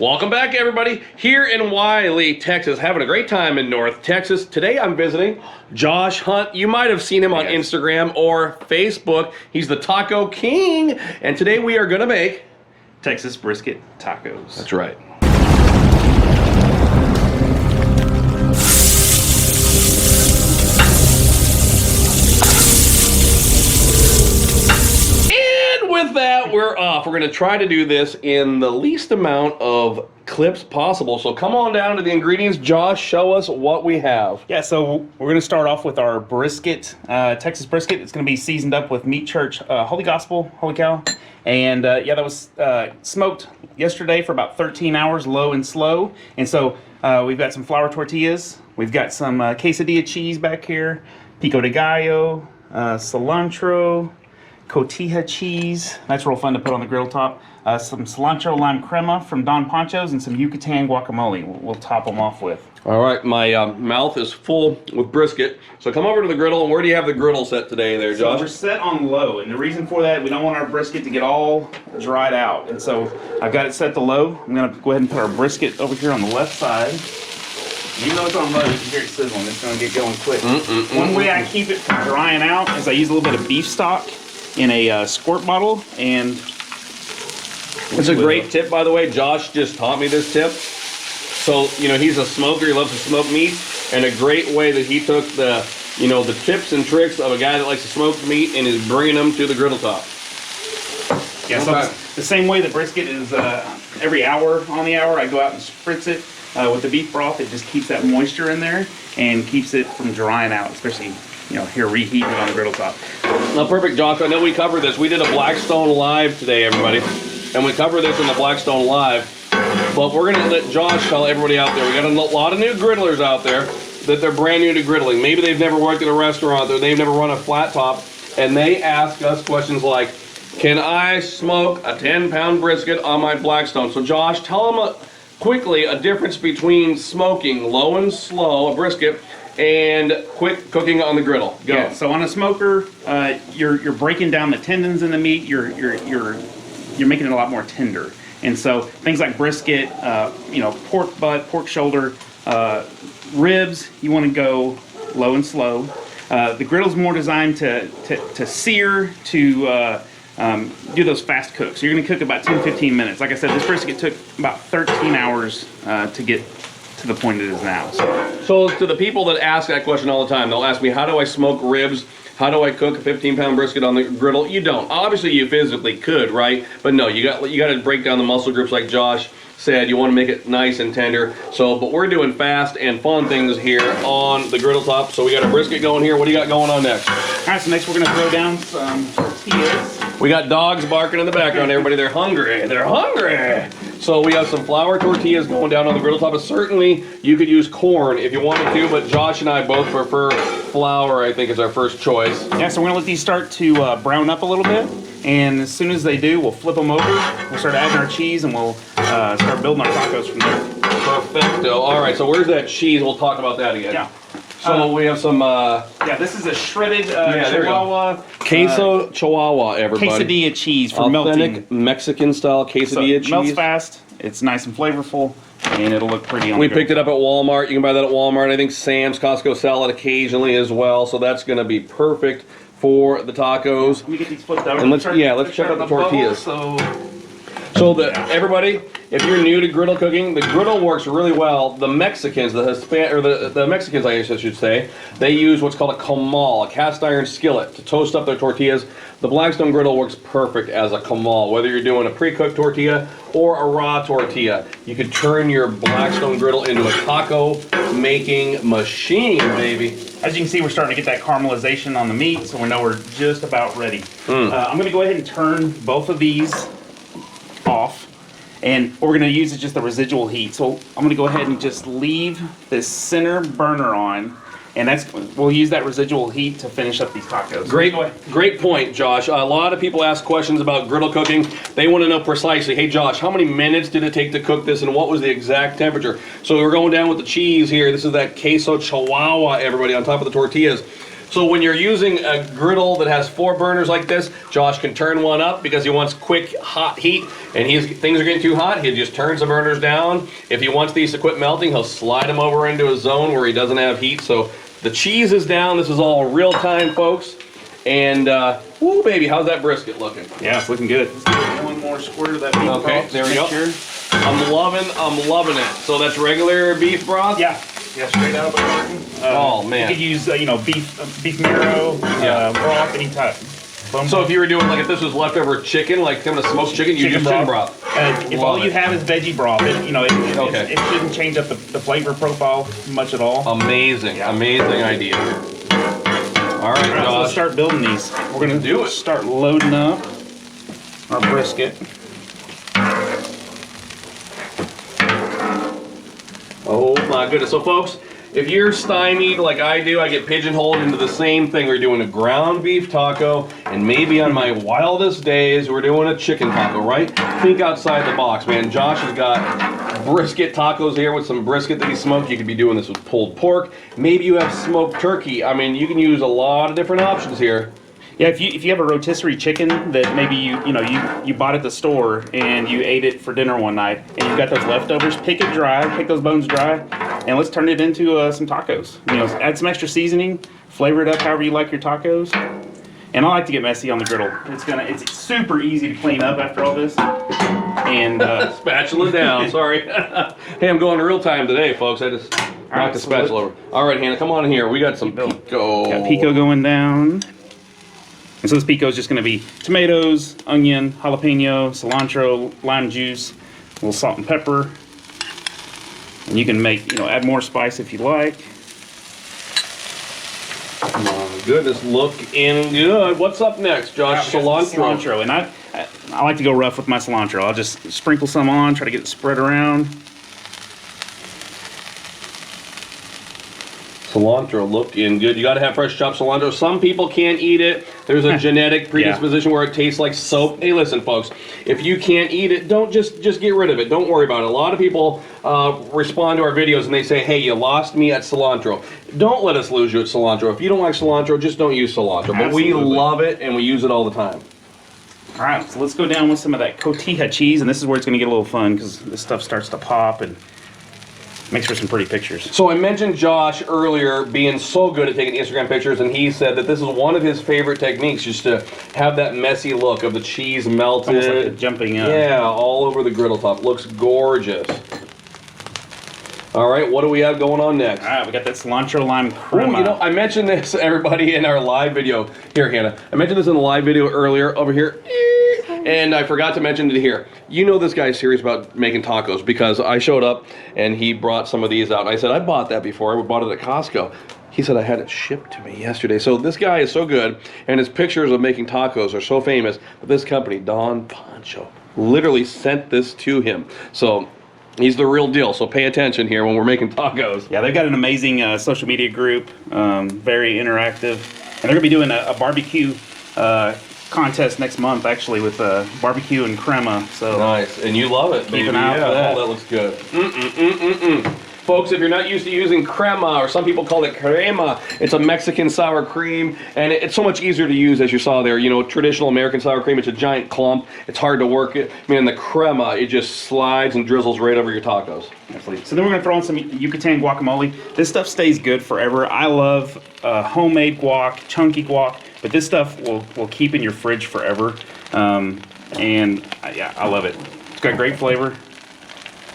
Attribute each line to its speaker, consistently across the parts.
Speaker 1: Welcome back, everybody. Here in Wiley, Texas, having a great time in North Texas. Today I'm visiting Josh Hunt. You might have seen him on Instagram or Facebook. He's the Taco King. And today we are going to make
Speaker 2: Texas brisket tacos.
Speaker 1: That's right. With that, we're off. We're going to try to do this in the least amount of clips possible. So come on down to the ingredients. Josh, show us what we have.
Speaker 2: Yeah, so we're going to start off with our brisket, Texas brisket. It's going to be seasoned up with Meat Church Holy Gospel, Holy Cow. And yeah, that was smoked yesterday for about 13 hours, low and slow. And so we've got some flour tortillas. We've got some quesadilla cheese back here, pico de gallo, cilantro, cotija cheese, that's real fun to put on the grill top. Some cilantro lime crema from Don Pancho's and some Yucatan guacamole we'll top them off with.
Speaker 1: All right, my mouth is full with brisket. So come over to the griddle, and where do you have the griddle set today there, Josh?
Speaker 2: So we're set on low, and the reason for that, we don't want our brisket to get all dried out. And so I've got it set to low. I'm gonna go ahead and put our brisket over here on the left side. Even though it's on low, you can hear it sizzling. It's gonna get going quick. One way I keep it from drying out is I use a little bit of beef stock in a squirt bottle, and
Speaker 1: it's a great tip, by the way. Josh just taught me this tip. So, you know, he's a smoker, he loves to smoke meat, and a great way that he took the, you know, the tips and tricks of a guy that likes to smoke meat and is bringing them to the griddle top.
Speaker 2: Yeah, so it's the same way the brisket is every hour on the hour, I go out and spritz it with the beef broth. It just keeps that moisture in there and keeps it from drying out, especially, you know, here reheating it on the griddle top.
Speaker 1: Now, perfect, Josh. I know we covered this. We did a Blackstone Live today, everybody. And we covered this in the Blackstone Live. But we're going to let Josh tell everybody out there. We got a lot of new griddlers out there that they're brand new to griddling. Maybe they've never worked at a restaurant or they've never run a flat top. And they ask us questions like, can I smoke a 10-pound brisket on my Blackstone? So, Josh, tell them quickly a difference between smoking low and slow, a brisket, and quick cooking on the griddle. Go.
Speaker 2: Yeah, so on a smoker, you're breaking down the tendons in the meat. You're making it a lot more tender. And so things like brisket, you know, pork butt, pork shoulder, ribs, you want to go low and slow. The griddle's more designed to sear, to do those fast cooks. So you're going to cook about 10-15 minutes. Like I said, this brisket took about 13 hours to get to the point it is now.
Speaker 1: So to the people that ask that question all the time, they'll ask me, how do I smoke ribs? How do I cook a 15-pound brisket on the griddle? You don't. Obviously, you physically could, right? But no, you got to break down the muscle groups like Josh said. You want to make it nice and tender. So, but we're doing fast and fun things here on the griddle top. So we got a brisket going here. What do you got going on next?
Speaker 2: All right, so next we're going to throw down some tortillas.
Speaker 1: We got dogs barking in the background, everybody. They're hungry. They're hungry. So we have some flour tortillas going down on the griddle top. But certainly, you could use corn if you wanted to, but Josh and I both prefer flour, I think, is our first choice.
Speaker 2: Yeah, so we're going to let these start to brown up a little bit. And as soon as they do, we'll flip them over. We'll start adding our cheese, and we'll start building our tacos from there.
Speaker 1: Perfecto. All right, so where's that cheese? We'll talk about that again.
Speaker 2: Yeah.
Speaker 1: So we have some...
Speaker 2: yeah, this is a shredded Chihuahua.
Speaker 1: Queso Chihuahua, everybody.
Speaker 2: Quesadilla cheese for melting.
Speaker 1: Authentic Mexican-style quesadilla cheese.
Speaker 2: It melts fast. It's nice and flavorful, and it'll look pretty on
Speaker 1: We picked it up at Walmart. You can buy that at Walmart. I think Sam's, Costco sell it occasionally as well, so that's going to be perfect for the tacos.
Speaker 2: Let me get these flipped over.
Speaker 1: And let's check out the tortillas. So everybody, if you're new to griddle cooking, the griddle works really well. The Mexicans, the Mexicans, I guess I should say, they use what's called a comal, a cast iron skillet, to toast up their tortillas. The Blackstone griddle works perfect as a comal. Whether you're doing a pre-cooked tortilla or a raw tortilla, you could turn your Blackstone griddle into a taco making machine, baby.
Speaker 2: As you can see, we're starting to get that caramelization on the meat, so we know we're just about ready. I'm going to go ahead and turn both of these off, and what we're going to use is just the residual heat. So I'm going to go ahead and just leave this center burner on, and we'll use that residual heat to finish up these tacos.
Speaker 1: Great point, Josh. A lot of people ask questions about griddle cooking. They want to know precisely, hey Josh, how many minutes did it take to cook this, and what was the exact temperature? So we're going down with the cheese here. This is that queso Chihuahua, everybody, on top of the tortillas. So when you're using a griddle that has 4 burners like this, Josh can turn one up because he wants quick, hot heat, and things are getting too hot, he just turns the burners down. If he wants these to quit melting, he'll slide them over into a zone where he doesn't have heat. So the cheese is down. This is all real time, folks. And, woo, baby, how's that brisket looking?
Speaker 2: Yeah, it's looking good. Let's do one more squirt of that beef broth.
Speaker 1: Okay, there we go.
Speaker 2: Sure.
Speaker 1: I'm loving it. So that's regular beef broth?
Speaker 2: Yeah, straight out of a carton.
Speaker 1: Oh, man.
Speaker 2: You could use, beef marrow, broth, any type.
Speaker 1: So if you were doing, like, if this was leftover chicken, like kind of smoked chicken, you use chicken broth.
Speaker 2: If all you have is veggie broth, it shouldn't change up the flavor profile much at all.
Speaker 1: Amazing idea. All right,
Speaker 2: Josh. So let's start building these. We're gonna start loading up our brisket.
Speaker 1: Oh my goodness. So folks, if you're stymied like I do, I get pigeonholed into the same thing. We're doing a ground beef taco, and maybe on my wildest days, we're doing a chicken taco, right? Think outside the box, man. Josh has got brisket tacos here with some brisket that he smoked. You could be doing this with pulled pork. Maybe you have smoked turkey. I mean, you can use a lot of different options here.
Speaker 2: Yeah, if you have a rotisserie chicken that maybe you bought at the store and you ate it for dinner one night and you've got those leftovers, pick those bones dry, and let's turn it into some tacos. Add some extra seasoning, flavor it up however you like your tacos. And I like to get messy on the griddle. It's super easy to clean up after all this. And
Speaker 1: spatula down. Sorry. Hey, I'm going real time today, folks. I just knocked the spatula over. All right, Hannah, come on in here. We got some pico.
Speaker 2: Got pico going down. And so this pico is just going to be tomatoes, onion, jalapeno, cilantro, lime juice, a little salt and pepper. And you can add more spice if you like.
Speaker 1: My goodness, looking good. What's up next, Josh? Cilantro.
Speaker 2: Cilantro, and I like to go rough with my cilantro. I'll just sprinkle some on, try to get it spread around.
Speaker 1: Cilantro looking good. You got to have fresh chopped cilantro. Some people can't eat it. There's a genetic predisposition where it tastes like soap. Hey, listen, folks. If you can't eat it, don't just get rid of it. Don't worry about it. A lot of people respond to our videos and they say, "Hey, you lost me at cilantro." Don't let us lose you at cilantro. If you don't like cilantro, just don't use cilantro. But we love it and we use it all the time.
Speaker 2: All right, so let's go down with some of that cotija cheese, and this is where it's going to get a little fun because this stuff starts to pop and makes for some pretty pictures.
Speaker 1: So I mentioned Josh earlier being so good at taking Instagram pictures, and he said that this is one of his favorite techniques, just to have that messy look of the cheese melted.
Speaker 2: Almost like the jumping up.
Speaker 1: Yeah, all over the griddle top. Looks gorgeous. All right, what do we have going on next?
Speaker 2: All right, we got that cilantro lime crema.
Speaker 1: Ooh, I mentioned this, everybody, in our live video. Here, Hannah. I mentioned this in the live video earlier, over here. And I forgot to mention it here. You know this guy's serious about making tacos because I showed up and he brought some of these out. And I said, I bought that before. I bought it at Costco. He said I had it shipped to me yesterday. So this guy is so good, and his pictures of making tacos are so famous that this company, Don Pancho, literally sent this to him. So he's the real deal. So pay attention here when we're making tacos.
Speaker 2: Yeah, they've got an amazing social media group, very interactive. And they're going to be doing a barbecue contest next month, actually, with barbecue and crema. So
Speaker 1: nice, and you love it, baby.
Speaker 2: Keep an eye out for that.
Speaker 1: Oh, that looks good. Folks, if you're not used to using crema, or some people call it crema, it's a Mexican sour cream, and it's so much easier to use, as you saw there. Traditional American sour cream, it's a giant clump. It's hard to work it. Man, the crema, it just slides and drizzles right over your tacos.
Speaker 2: Absolutely. So then we're going to throw in some Yucatan guacamole. This stuff stays good forever. I love homemade guac, chunky guac, but this stuff will keep in your fridge forever. Yeah, I love it. It's got great flavor.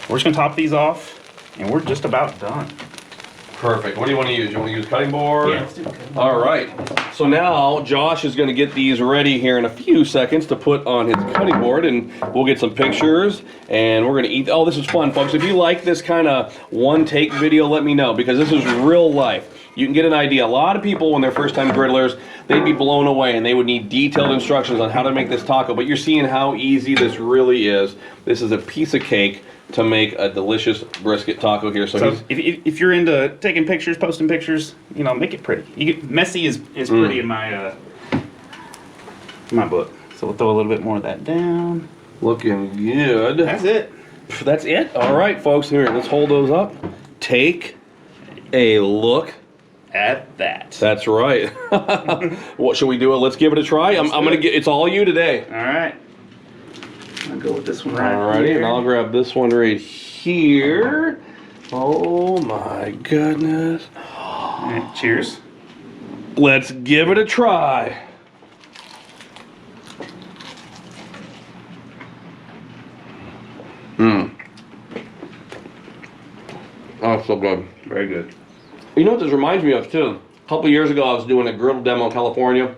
Speaker 2: We're just going to top these off. And we're just about done.
Speaker 1: Perfect. What do you want to use? You want to use cutting board?
Speaker 2: Yeah, let's do cutting board.
Speaker 1: All right. So now Josh is going to get these ready here in a few seconds to put on his cutting board, and we'll get some pictures, and we're going to eat. Oh, this is fun, folks. If you like this kind of one-take video, let me know, because this is real life. You can get an idea. A lot of people, when they're first-time griddlers, they'd be blown away, and they would need detailed instructions on how to make this taco, but you're seeing how easy this really is. This is a piece of cake to make a delicious brisket taco here. So
Speaker 2: if you're into taking pictures, posting pictures, make it pretty. Messy is pretty in my book. So we'll throw a little bit more of that down.
Speaker 1: Looking good.
Speaker 2: That's it.
Speaker 1: That's it. All right, folks. Here, let's hold those up. Take a look
Speaker 2: at that.
Speaker 1: That's right. What should we do? Let's give it a try. I'm gonna get. It's all you today.
Speaker 2: All right. I'll go with this one right
Speaker 1: Alrighty,
Speaker 2: here.
Speaker 1: and I'll grab this one right here. Oh my goodness.
Speaker 2: All right, cheers.
Speaker 1: Let's give it a try. Oh, so good.
Speaker 2: Very good.
Speaker 1: You know what this reminds me of too? A couple years ago, I was doing a griddle demo in California.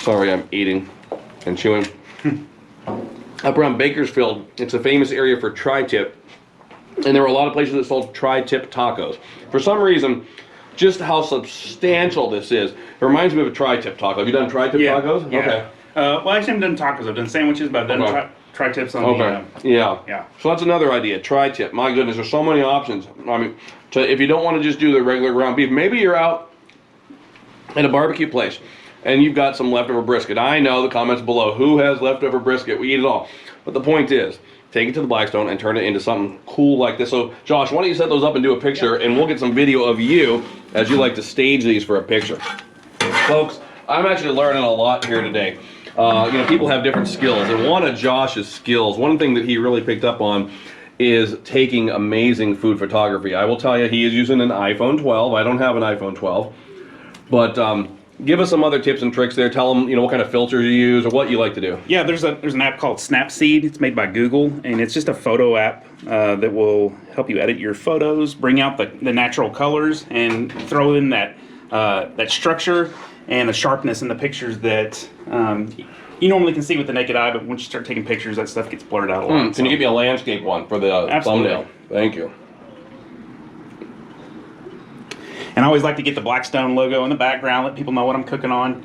Speaker 1: Sorry, I'm eating and chewing. Up around Bakersfield, it's a famous area for tri-tip. And there were a lot of places that sold tri-tip tacos. For some reason, just how substantial this is. It reminds me of a tri-tip taco. Have you done tri-tip tacos?
Speaker 2: Yeah.
Speaker 1: Okay.
Speaker 2: Well, I actually haven't done tacos. I've done sandwiches, but I've done tri-tips on
Speaker 1: Okay. Yeah.
Speaker 2: Yeah.
Speaker 1: So that's another idea. Tri-tip. My goodness, there's so many options. I mean, if you don't want to just do the regular ground beef, maybe you're out at a barbecue place and you've got some leftover brisket. I know the comments below. Who has leftover brisket? We eat it all. But the point is, take it to the Blackstone and turn it into something cool like this. So, Josh, why don't you set those up and do a picture, and we'll get some video of you as you like to stage these for a picture. Folks, I'm actually learning a lot here today. People have different skills, and one of Josh's skills, one thing that he really picked up on is taking amazing food photography. I will tell you, he is using an iPhone 12. I don't have an iPhone 12, but give us some other tips and tricks there. Tell them, what kind of filters you use or what you like to do.
Speaker 2: Yeah, there's an app called Snapseed. It's made by Google, and it's just a photo app that will help you edit your photos, bring out the natural colors, and throw in that structure and the sharpness in the pictures that you normally can see with the naked eye, but once you start taking pictures, that stuff gets blurred out a lot.
Speaker 1: Can you give me a landscape one for the thumbnail? Thank you.
Speaker 2: And I always like to get the Blackstone logo in the background, let people know what I'm cooking on.